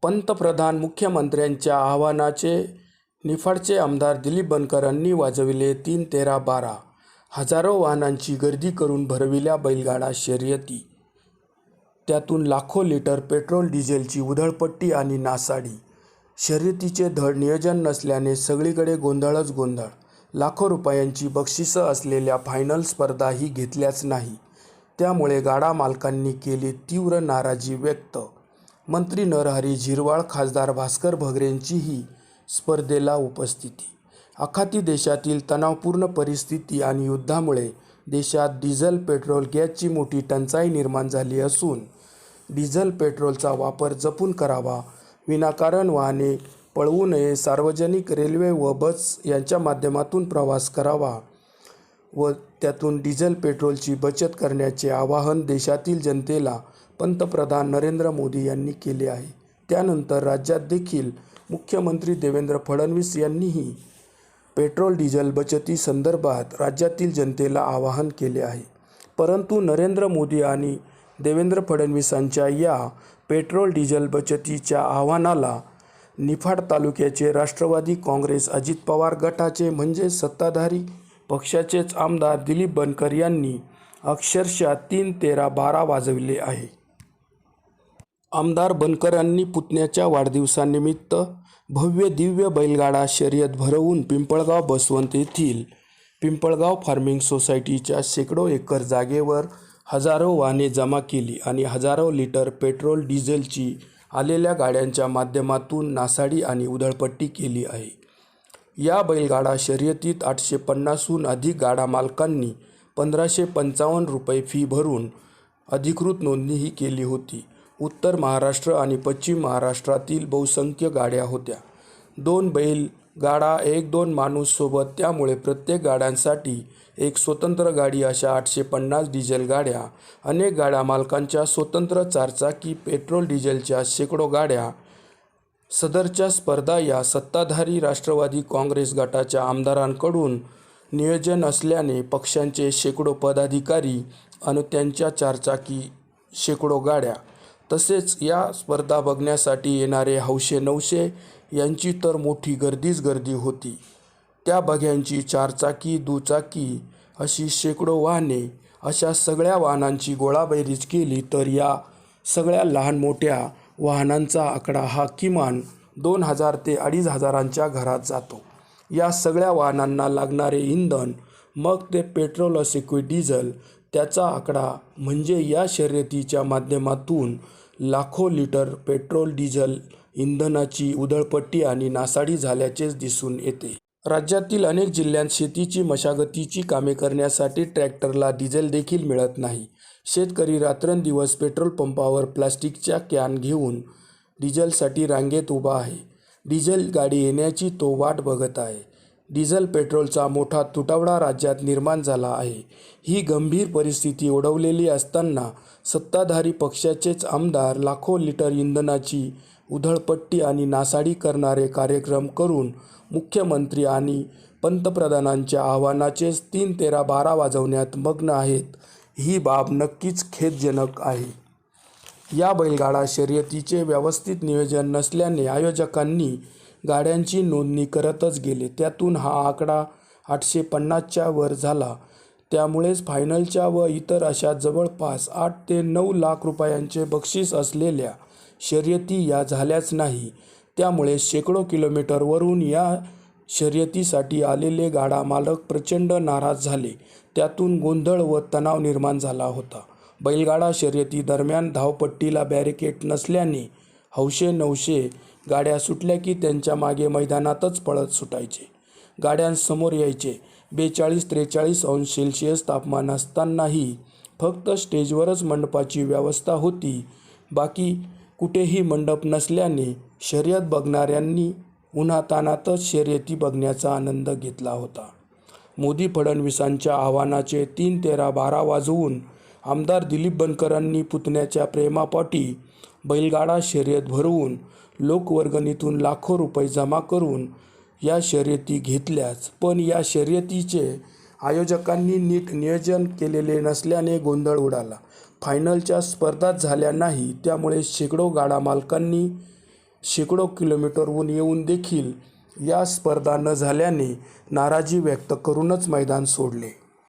पंतप्रधान मुख्यमंत्र्यांच्या आवाहनाचे निफाडचे आमदार दिलीप बनकरांनी वाजविले 3-13-12. हजारो वाहनांची गर्दी करून भरविल्या बैलगाडा शर्यती. त्यातून लाखो लिटर पेट्रोल डिझेलची उधळपट्टी आणि नासाडी. शर्यतीचे धड नियोजन नसल्याने सगळीकडे गोंधळच गोंधळ. लाखो रुपयांची बक्षिसं असलेल्या फायनल स्पर्धाही घेतल्याच नाही. त्यामुळे गाडा मालकांनी केली तीव्र नाराजी व्यक्त. मंत्री नरहरी झिरवाळ, खासदार भास्कर भगरेंचीही स्पर्धेला उपस्थिती. आखाती देशातील तणावपूर्ण परिस्थिती आणि युद्धामुळे देशात डिझेल, पेट्रोल, गॅसची मोठी टंचाई निर्माण झाली असून डिझेल, पेट्रोलचा वापर जपून करावा, विनाकारण वाहने पळवू नये, सार्वजनिक रेल्वे व बस यांच्या माध्यमातून प्रवास करावा व त्यातून डिझेल, पेट्रोलची बचत करण्याचे आवाहन देशातील जनतेला पंतप्रधान नरेंद्र मोदी यांनी केले आहे. त्यानंतर राज्यात देखील मुख्यमंत्री देवेंद्र फडणवीस यांनीही पेट्रोल डिझेल बचतीसंदर्भात राज्यातील जनतेला आवाहन केले आहे. परंतु नरेंद्र मोदी आणि देवेंद्र फडणवीसांच्या या पेट्रोल डिझेल बचतीच्या आवाहनाला निफाड तालुक्याचे राष्ट्रवादी काँग्रेस अजित पवार गटाचे म्हणजे सत्ताधारी पक्षाचेच आमदार दिलीप बनकर यांनी अक्षरशः 3-13-12 वाजविले आहे. आमदार बनकरांनी पुतण्याच्या वाढदिवसानिमित्त भव्य दिव्य बैलगाडा शर्यत भरवून पिंपळगाव बसवंत येथील पिंपळगाव फार्मिंग सोसायटीच्या शेकडो एकर जागेवर हजारो वाहने जमा केली आणि हजारो लिटर पेट्रोल डिझेलची आलेल्या गाड्यांच्या माध्यमातून नासाडी आणि उधळपट्टी केली आहे. या बैलगाडा शर्यतीत 850हून अधिक गाडा मालकांनी 1555 रुपये फी भरून अधिकृत नोंदणीही केली होती. उत्तर महाराष्ट्र आणि पश्चिम महाराष्ट्रातील बहुसंख्य गाड्या होत्या. 2 बैल गाडा 1-2 माणूस सोबत, त्यामुळे प्रत्येक गाड्यांसाठी एक स्वतंत्र गाडी अशा 850 डिझेल गाड्या, अनेक गाड्या मालकांच्या स्वतंत्र चारचाकी पेट्रोल डिझेलच्या शेकडो गाड्या. सदरच्या स्पर्धा या सत्ताधारी राष्ट्रवादी काँग्रेस गटाच्या आमदारांकडून नियोजन असल्याने पक्षांचे शेकडो पदाधिकारी आणि त्यांच्या चारचाकी शेकडो गाड्या, तसेच या स्पर्धा बघण्यासाठी येणारे हौशे-नवशे यांची तर मोठी गर्दीच गर्दी होती. त्या बघ्यांची चारचाकी, दुचाकी अशी शेकडो वाहने. अशा सगळ्या वाहनांची गोळाबेरीज केली तर या सगळ्या लहान मोठ्या वाहनांचा आकडा हा किमान 2000 ते 2500च्या घरात जातो. या सगळ्या वाहनांना लागणारे इंधन, मग ते पेट्रोल असे की डिझेल, त्याचा आकडा म्हणजे या शर्यतीच्या माध्यमातून लाखो लिटर पेट्रोल डिझेल इंधनाची उधळपट्टी आणि नासाडी झाल्याचेच दिसून येते. राज्यातील अनेक जिल्ह्यांत शेतीची मशागतीची कामे करण्यासाठी ट्रॅक्टरला डिझेल देखील मिळत नाही. शेतकरी रात्रंदिवस पेट्रोल पंपावर प्लास्टिकच्या कॅन घेऊन डिझेलसाठी रांगेत उभा आहे. डिझेल गाडी येण्याची तो वाट बघत आहे. डिझेल पेट्रोलचा मोठा तुटवडा राज्यात निर्माण झाला आहे. ही गंभीर परिस्थिती ओढवलेली असताना सत्ताधारी पक्षाचेच आमदार लाखो लिटर इंधनाची उधळपट्टी आणि नासाडी करणारे कार्यक्रम करून मुख्यमंत्री आणि पंतप्रधानांच्या आवाहनाचेच 3-13-12 वाजवण्यात मग्न आहेत. ही बाब नक्कीच खेदजनक आहे. या बैलगाडा शर्यतीचे व्यवस्थित नियोजन नसल्याने आयोजकांनी गाड्यांची नोंदणी करतच गेले. त्यातून हा आकडा 850च्या वर झाला. त्यामुळेच फायनलच्या व इतर अशा जवळपास 8 ते 9 लाख रुपयांचे बक्षीस असलेल्या शर्यती या झाल्याच नाही. त्यामुळे शेकडो किलोमीटरवरून या शर्यतीसाठी आलेले गाडा मालक प्रचंड नाराज झाले. त्यातून गोंधळ व तणाव निर्माण झाला होता. बैलगाडा शर्यती दरम्यान धावपट्टीला बॅरिकेड नसल्याने हौशे-नवशे गाड्या सुटल्या की त्यांच्या मागे मैदानातच पळत सुटायचे. गाड्यांसमोर यायचे. 42-43 अंश सेल्सिअस तापमान असतानाही फक्त स्टेजवरच मंडपाची व्यवस्था होती. बाकी कुठेही मंडप नसल्याने शर्यत बघणाऱ्यांनी उन्हातान्हातच शर्यती बघण्याचा आनंद घेतला होता. मोदी फडणवीसांच्या आवाहनाचे 3-13-12 वाजवून आमदार दिलीप बनकरांनी पुतण्याच्या प्रेमापोटी बैलगाडा शर्यत भरवून लोकवर्गणीतून लाखो रुपये जमा करून या शर्यती घेतल्याच, पण या शर्यतीचे आयोजकांनी नीट नियोजन केलेले नसल्याने गोंधळ उडाला. फायनलच्या स्पर्धाच झाल्या नाही. त्यामुळे शेकडो गाडा मालकांनी शेकडो किलोमीटरहून येऊन देखील या स्पर्धा न झाल्याने नाराजी व्यक्त करूनच मैदान सोडले.